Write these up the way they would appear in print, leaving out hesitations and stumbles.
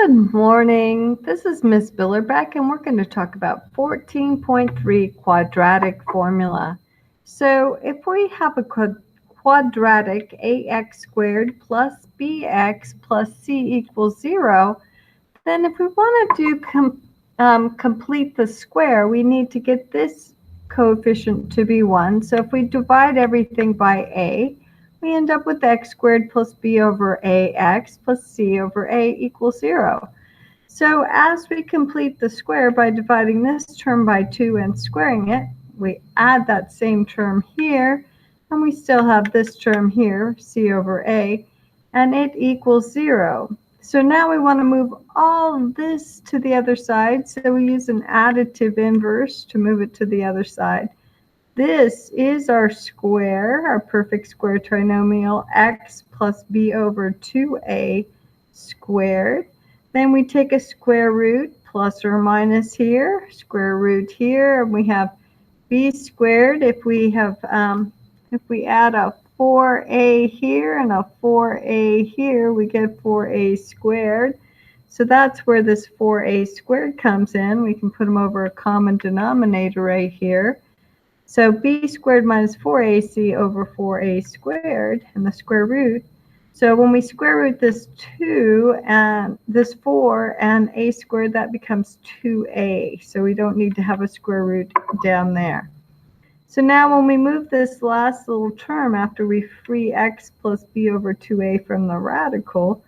Good morning. This is Miss Billerbeck, and we're going to talk about 14.3 quadratic formula. So if we have a quadratic ax squared plus bx plus c equals 0, then if we want to do complete the square, we need to get this coefficient to be 1. So if we divide everything by a, we end up with x squared plus b over ax plus c over a equals 0. So as we complete the square by dividing this term by 2 and squaring it, we add that same term here, and we still have this term here, c over a, and it equals 0. So now we want to move all of this to the other side, so we use an additive inverse to move it to the other side. This is our square, our perfect square trinomial, x plus b over 2a squared. Then we take a square root, plus or minus here, square root here, and we have b squared. If we add a 4a here and a 4a here, we get 4a squared. So that's where this 4a squared comes in. We can put them over a common denominator right here. So b squared minus 4ac over 4a squared, and the square root. So when we square root this 2 and this 4 and a squared, that becomes 2a. So we don't need to have a square root down there. So now when we move this last little term after we free x plus b over 2a from the radical,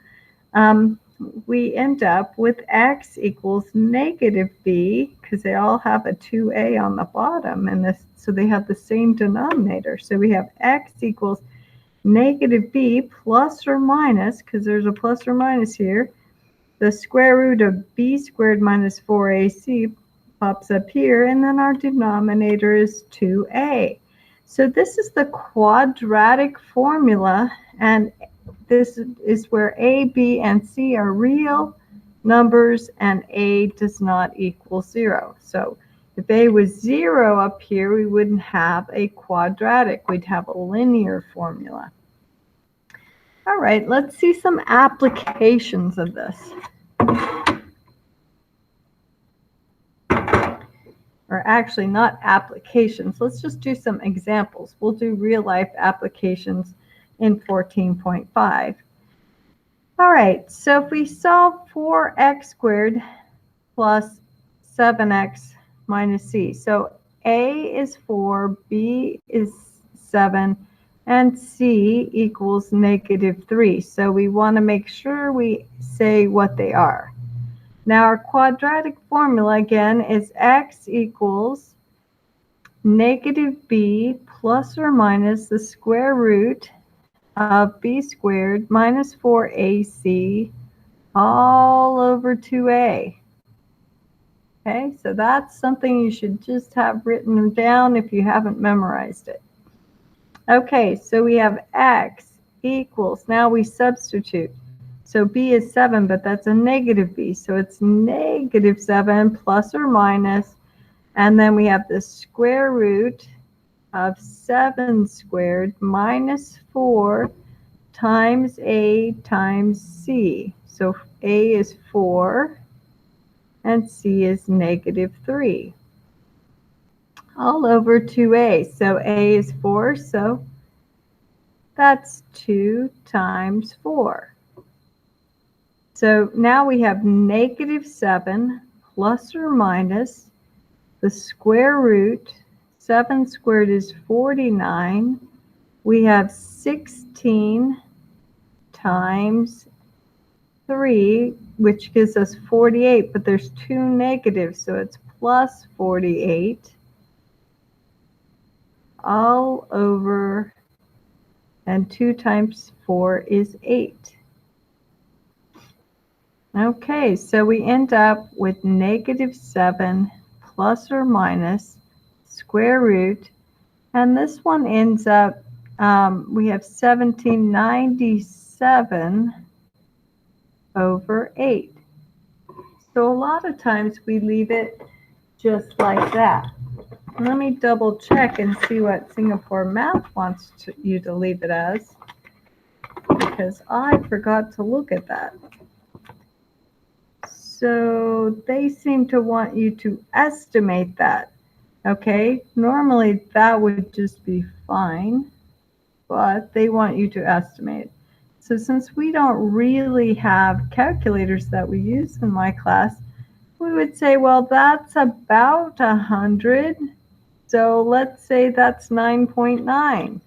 we end up with x equals negative b, because they all have a 2a on the bottom, and so they have the same denominator. So we have x equals negative b plus or minus, because there's a plus or minus here, the square root of b squared minus 4ac pops up here, and then our denominator is 2a. So this is the quadratic formula, and this is where a, b, and c are real numbers, and a does not equal 0. So if a was 0 up here, we wouldn't have a quadratic. We'd have a linear formula. All right, let's see some applications of this. Or actually not applications. Let's just do some examples. We'll do real life applications in 14.5. All right, so if we solve 4x squared plus 7x minus c. So a is 4, b is 7, and c equals negative 3. So we want to make sure we say what they are. Now our quadratic formula again is x equals negative b plus or minus the square root of b squared minus 4ac all over 2a. Okay, so that's something you should just have written down if you haven't memorized it. Okay, so we have x equals, now we substitute. So b is 7, but that's a negative b, so it's negative 7 plus or minus, and then we have the square root of 7 squared minus 4 times a times c. So a is 4 and c is negative 3 all over 2a. So a is 4, so that's 2 times 4. So now we have negative 7 plus or minus the square root. 7 squared is 49. We have 16 times 3, which gives us 48, but there's 2 negatives, so it's plus 48 all over, and 2 times 4 is 8. Okay, so we end up with negative 7 plus or minus square root, and this one ends up, we have 1797 over 8. So a lot of times we leave it just like that. Let me double check and see what Singapore Math wants you to leave it as, because I forgot to look at that. So they seem to want you to estimate that. Okay, normally that would just be fine, but they want you to estimate. So since we don't really have calculators that we use in my class, we would say, well, that's about 100. So let's say that's 9.9.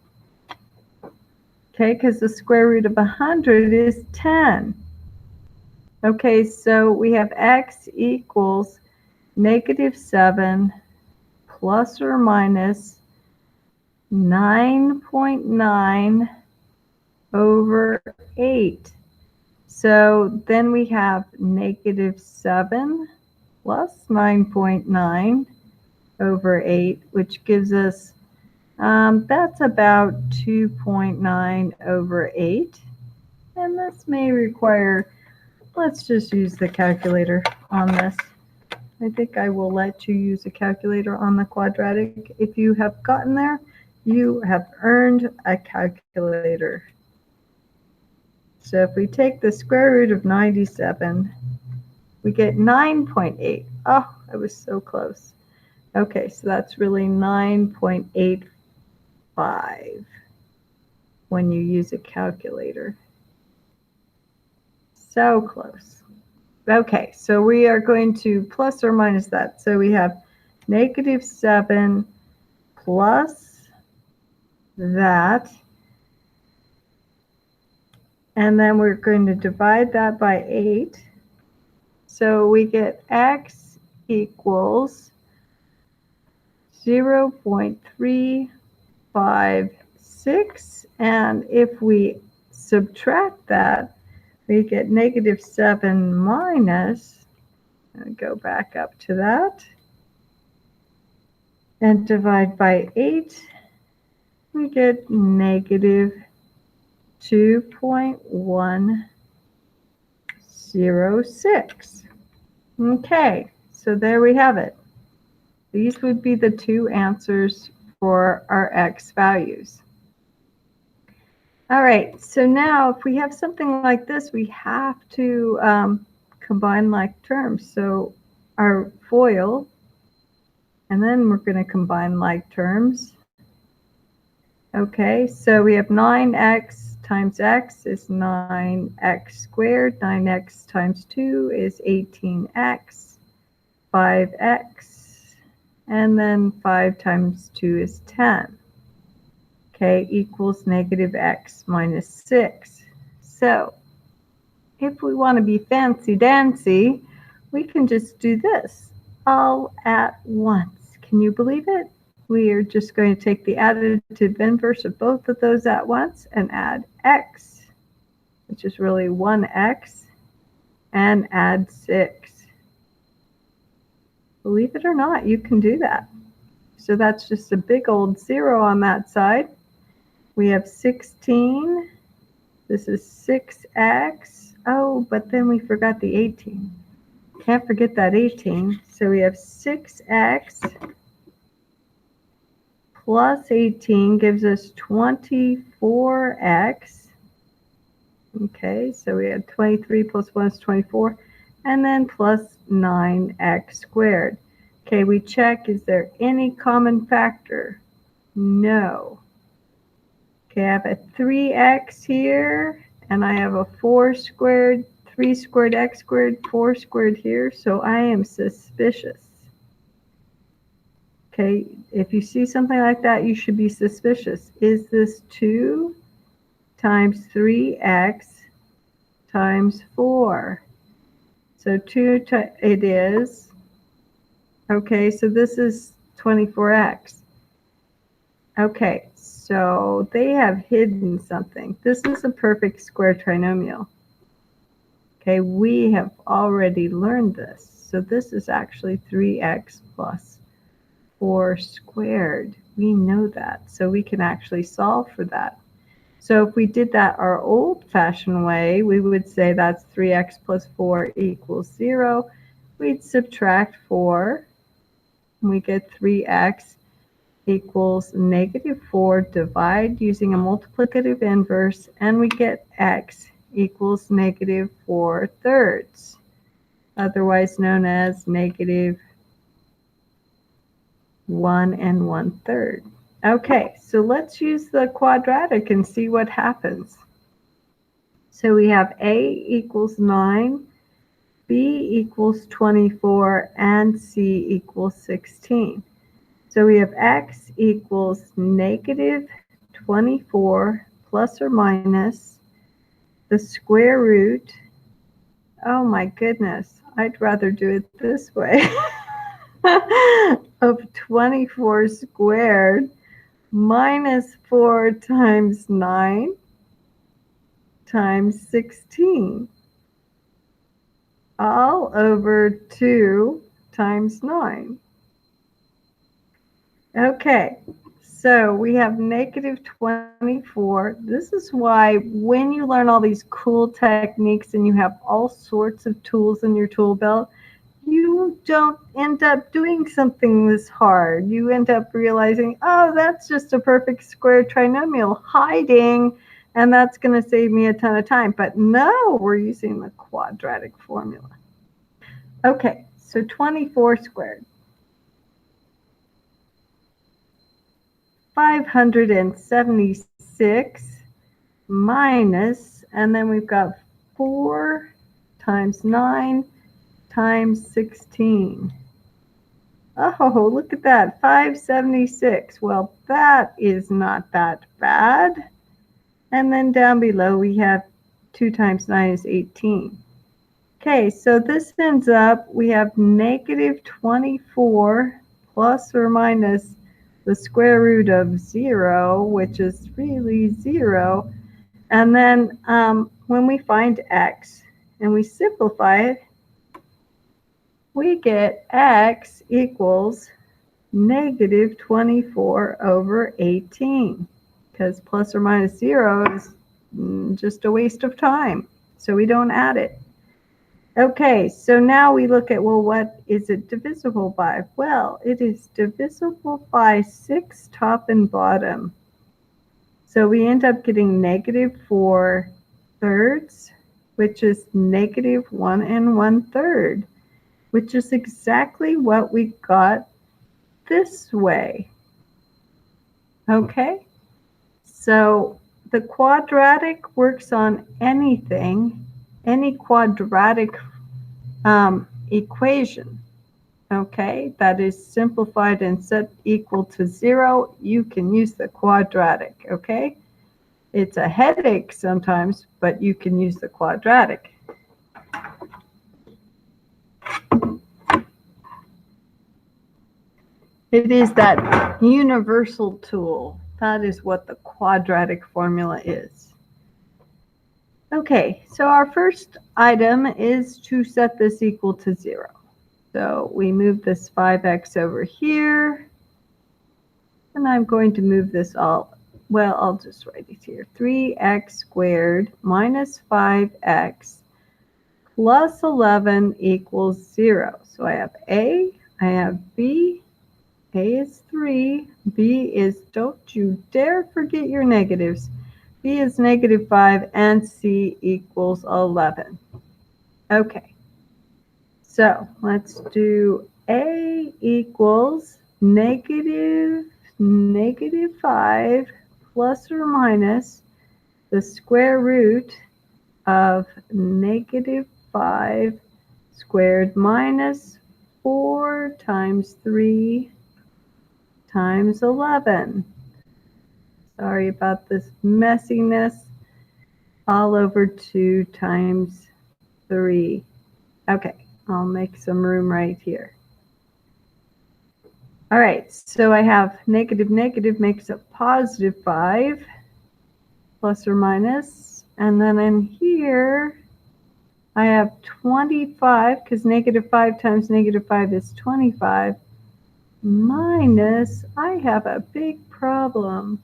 Okay, because the square root of 100 is 10. Okay, so we have x equals -7 plus or minus 9.9 over 8. So then we have -7 plus 9.9 over 8, which gives us, that's about 2.9 over 8. And this may require, let's just use the calculator on this. I think I will let you use a calculator on the quadratic. If you have gotten there, you have earned a calculator. So if we take the square root of 97, we get 9.8. Oh, I was so close. Okay, so that's really 9.85 when you use a calculator. So close. Okay, so we are going to plus or minus that. So we have -7 plus that. And then we're going to divide that by 8. So we get x equals 0.356. And if we subtract that, we get -7 minus, go back up to that, and divide by 8, we get -2.106. Okay, so there we have it. These would be the two answers for our x values. All right, so now if we have something like this, we have to combine like terms. So our FOIL, and then we're going to combine like terms. Okay, so we have 9x times x is 9x squared. 9x times 2 is 18x. 5x, and then 5 times 2 is 10. Okay, equals -x minus 6. So if we want to be fancy-dancy, we can just do this all at once. Can you believe it? We are just going to take the additive inverse of both of those at once and add x, which is really 1x, and add 6. Believe it or not, you can do that. So that's just a big old 0 on that side. We have 16. This is 6x. Oh, but then we forgot the 18. Can't forget that 18. So we have 6x plus 18 gives us 24x. Okay, so we have 23 plus 1 is 24. And then plus 9x squared. Okay, we check, is there any common factor? No. Okay, I have a 3x here, and I have a 4 squared, 3 squared x squared, 4 squared here, so I am suspicious. Okay, if you see something like that, you should be suspicious. Is this 2 times 3x times 4? So 2, it is. Okay, so this is 24x. Okay, so they have hidden something. This is a perfect square trinomial. Okay, we have already learned this. So this is actually 3x plus 4 squared. We know that, so we can actually solve for that. So if we did that our old-fashioned way, we would say that's 3x plus 4 equals 0. We'd subtract 4, and we get 3x equals -4, divide using a multiplicative inverse, and we get x equals -4 thirds. otherwise known as negative 1 1/3. Okay, so let's use the quadratic and see what happens. So we have A equals 9, B equals 24, and C equals 16. So we have X equals negative 24 plus or minus the square root. Oh my goodness, I'd rather do it this way. Of 24 squared minus 4 times 9 times 16 all over 2 times 9. Okay, so we have negative 24. This is why when you learn all these cool techniques and you have all sorts of tools in your tool belt, you don't end up doing something this hard. You end up realizing, oh, that's just a perfect square trinomial hiding, and that's going to save me a ton of time. But no, we're using the quadratic formula. Okay, so 24 squared. 576 minus, and then we've got 4 times 9 times 16. Oh, look at that, 576. Well, that is not that bad. And then down below we have 2 times 9 is 18. Okay, so this ends up, we have negative 24 plus or minus the square root of 0, which is really 0. And then when we find x and we simplify it, we get x equals negative 24 over 18, because plus or minus 0 is just a waste of time, so we don't add it. Okay, so now we look at, well, what is it divisible by? Well, it is divisible by 6 top and bottom. So we end up getting negative 4/3, which is negative 1 1/3, which is exactly what we got this way. Okay, so the quadratic works on anything, any quadratic equation, okay, that is simplified and set equal to 0, you can use the quadratic, okay? It's a headache sometimes, but you can use the quadratic. It is that universal tool. That is what the quadratic formula is. Okay, so our first item is to set this equal to 0. So we move this 5x over here, and I'm going to move this all, well, I'll just write it here. 3x squared minus 5x plus 11 equals 0. So I have A, I have B. A is 3, B is, don't you dare forget your negatives. B is negative 5, and C equals 11. Okay, so let's do A equals negative 5 plus or minus the square root of negative 5 squared minus 4 times 3 times 11. Sorry about this messiness. All over 2 times 3. Okay, I'll make some room right here. All right, so I have negative makes a positive 5 plus or minus, and then in here I have 25, because negative 5 times negative 5 is 25, minus, I have a big problem.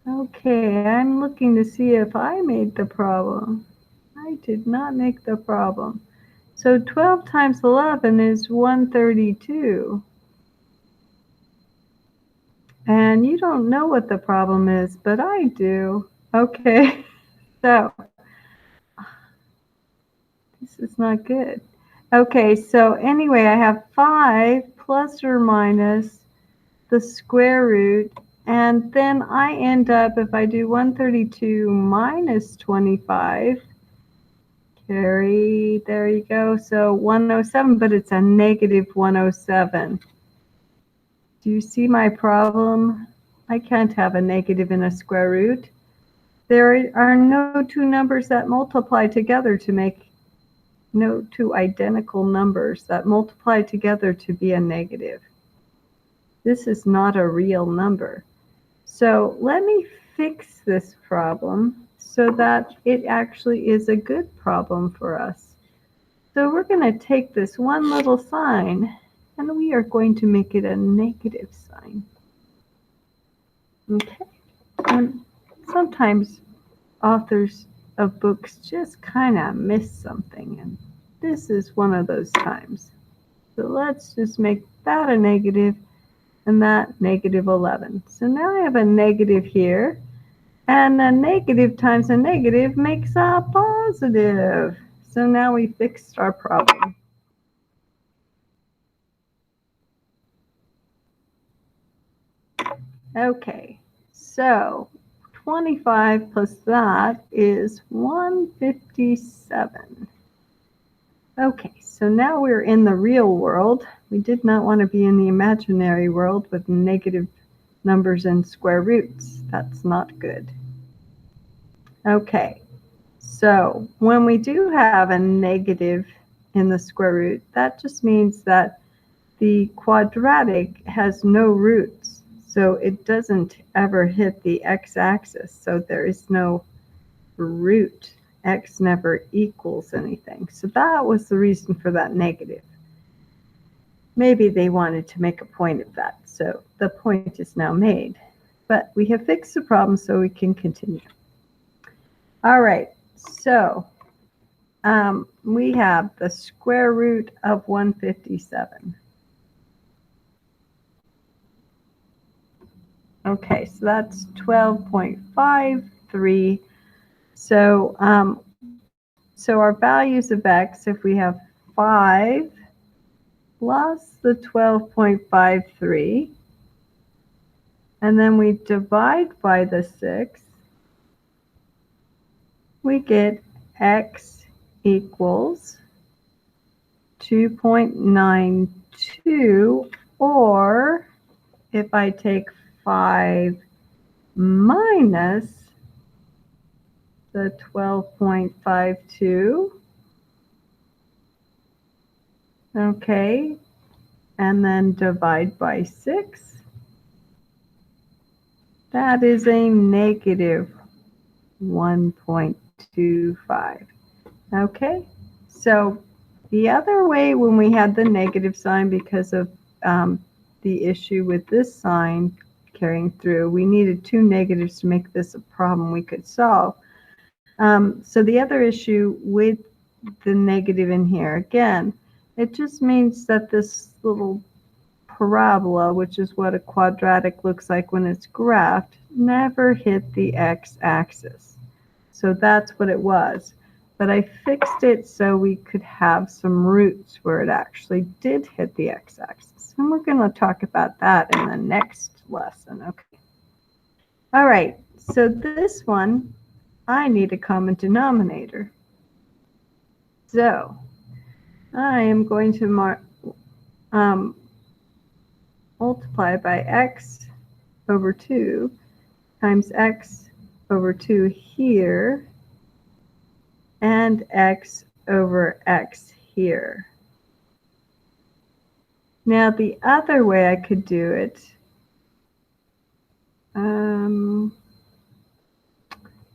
Okay, I'm looking to see if I made the problem. I did not make the problem. So 12 times 11 is 132. And you don't know what the problem is, but I do. Okay, so This is not good. Okay, so anyway, I have 5 plus or minus the square root, and then I end up, if I do 132 minus 25, carry, there you go, so 107, but it's a negative 107. Do you see my problem? I can't have a negative in a square root. There are no two numbers that multiply together to make, no two identical numbers that multiply together to be a negative. This is not a real number. So let me fix this problem so that it actually is a good problem for us. So we're going to take this one little sign and we are going to make it a negative sign. Okay. And sometimes authors of books just kind of miss something, and this is one of those times. So let's just make that a negative and that negative 11. So now I have a negative here, and a negative times a negative makes a positive. So now we fixed our problem. Okay, so 25 plus that is 157. Okay, so now we're in the real world. We did not want to be in the imaginary world with negative numbers and square roots. That's not good. Okay, so when we do have a negative in the square root, that just means that the quadratic has no roots. So it doesn't ever hit the x-axis. So there is no root. X never equals anything. So that was the reason for that negative. Maybe they wanted to make a point of that. So the point is now made. But we have fixed the problem so we can continue. All right, so we have the square root of 157. Okay, so that's 12.53. So, so our values of x, if we have 5 plus the 12.53, and then we divide by the 6, we get x equals 2.92, or if I take 5 minus the 12.52, okay, and then divide by 6, that is a negative 1.25. Okay, so the other way when we had the negative sign, because of the issue with this sign carrying through, we needed 2 negatives to make this a problem we could solve. So the other issue with the negative in here, again, it just means that this little parabola, which is what a quadratic looks like when it's graphed, never hit the x-axis. So that's what it was. But I fixed it so we could have some roots where it actually did hit the x-axis. And we're going to talk about that in the next lesson. Okay. All right, so this one, I need a common denominator. So I am going to multiply by x over 2 times x over 2 here, and x over x here. Now the other way I could do it,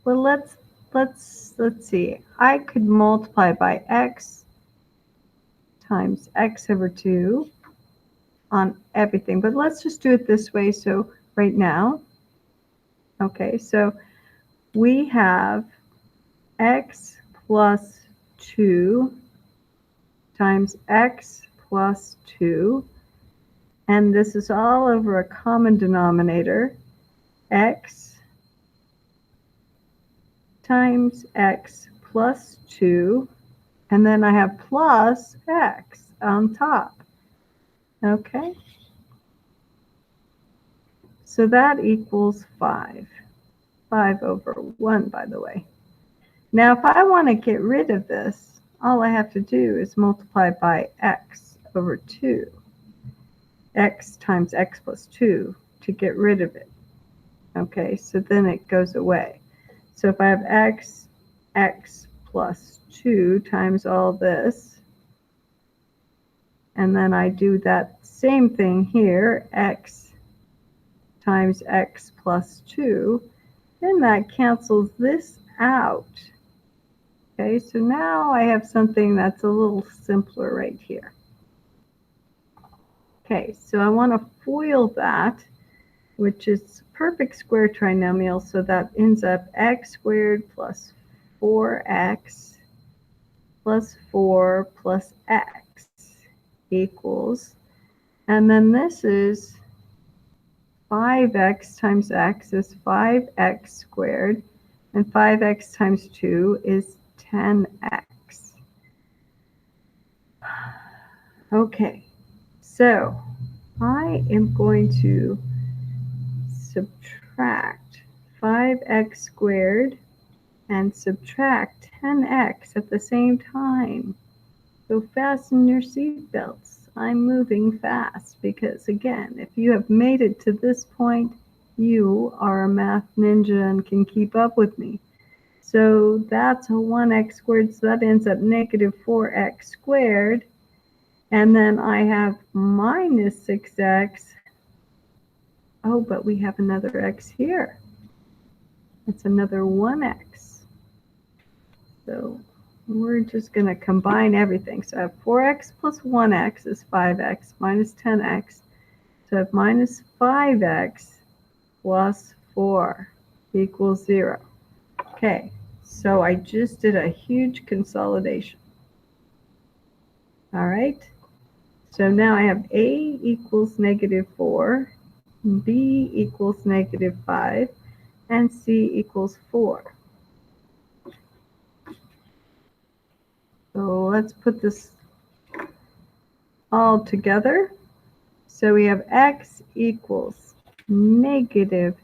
well, let's see. I could multiply by x times x over 2 on everything, but let's just do it this way. So right now, okay, so we have x plus 2 times x plus 2, and this is all over a common denominator, x times x plus 2 And then I have plus x on top. Okay? So that equals 5. 5 over 1, by the way. Now, if I want to get rid of this, all I have to do is multiply by x over 2. X times x plus 2 to get rid of it. Okay, so then it goes away. So if I have x plus 2 times all this, and then I do that same thing here, x times x plus 2, then that cancels this out. Okay, so now I have something that's a little simpler right here. Okay, so I want to FOIL that, which is perfect square trinomial, so that ends up x squared plus 4x plus 4 plus x equals, and then this is 5x times x is 5x squared, and 5x times 2 is 10x. Okay, so I am going to subtract 5x squared and subtract 10x at the same time. So fasten your seatbelts. I'm moving fast because, again, if you have made it to this point, you are a math ninja and can keep up with me. So that's a 1x squared, so that ends up negative 4x squared. And then I have minus 6x. Oh, but we have another x here. It's another 1x. So we're just going to combine everything. So I have 4x plus 1x is 5x minus 10x. So I have minus 5x plus 4 equals 0. Okay, so I just did a huge consolidation. All right, so now I have A equals negative 4, B equals negative 5, and C equals 4. So let's put this all together. So we have x equals negative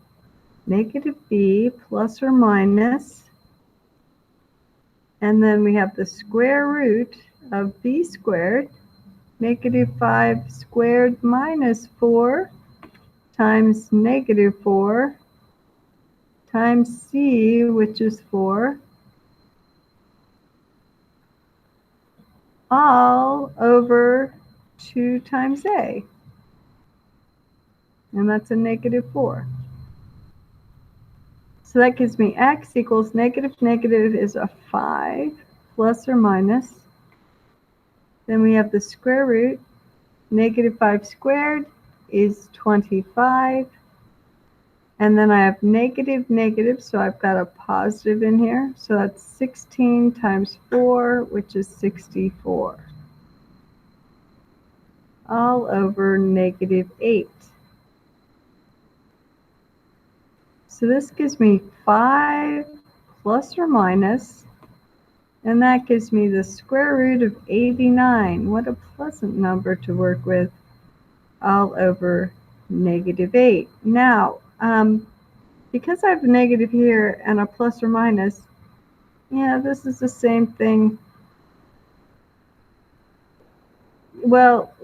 b plus or minus, and then we have the square root of b squared, negative 5 squared minus 4 times negative 4 times c, which is 4, all over 2 times a, and that's a negative 4. So that gives me x equals negative is a 5 plus or minus. Then we have the square root. Negative 5 squared is 25. And then I have negative, so I've got a positive in here. So that's 16 times 4, which is 64. All over negative 8. So this gives me 5 plus or minus, and that gives me the square root of 89. What a pleasant number to work with, all over negative 8. Now, because I have a negative here and a plus or minus, yeah, this is the same thing. Well,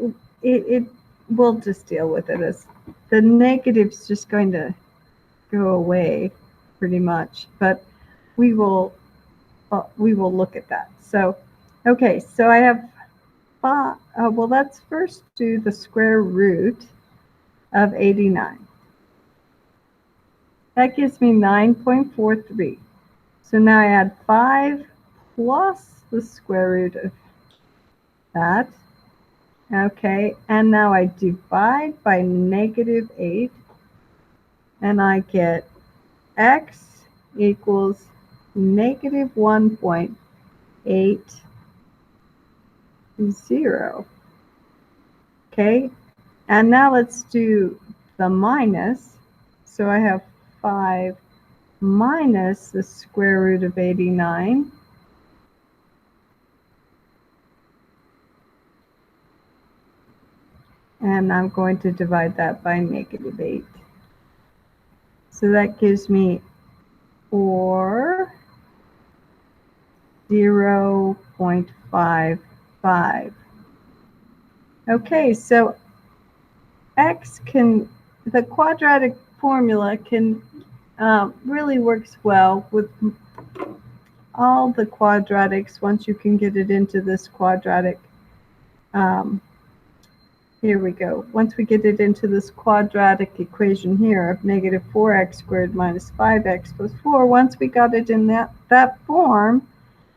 we'll just deal with it as the negative's just going to go away pretty much, but we will look at that. So, okay, so I have, well, let's first do the square root of 89. That gives me 9.43. So now I add 5 plus the square root of that. Okay, and now I divide by negative 8, and I get x equals negative 1.80. Okay, and now let's do the minus. So I have 5 minus the square root of 89. And I'm going to divide that by -8. So that gives me or 0.55. Okay, so the quadratic formula can really works well with all the quadratics once you can get it into this quadratic. Here we go. Once we get it into this quadratic equation here of -4x squared minus 5x plus 4, once we got it in that form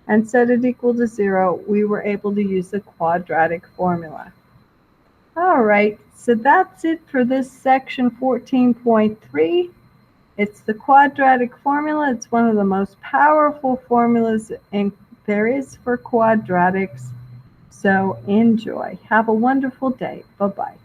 and set it equal to 0, we were able to use the quadratic formula. All right, so that's it for this section 14.3. It's the quadratic formula. It's one of the most powerful formulas there is for quadratics. So enjoy. Have a wonderful day. Bye-bye.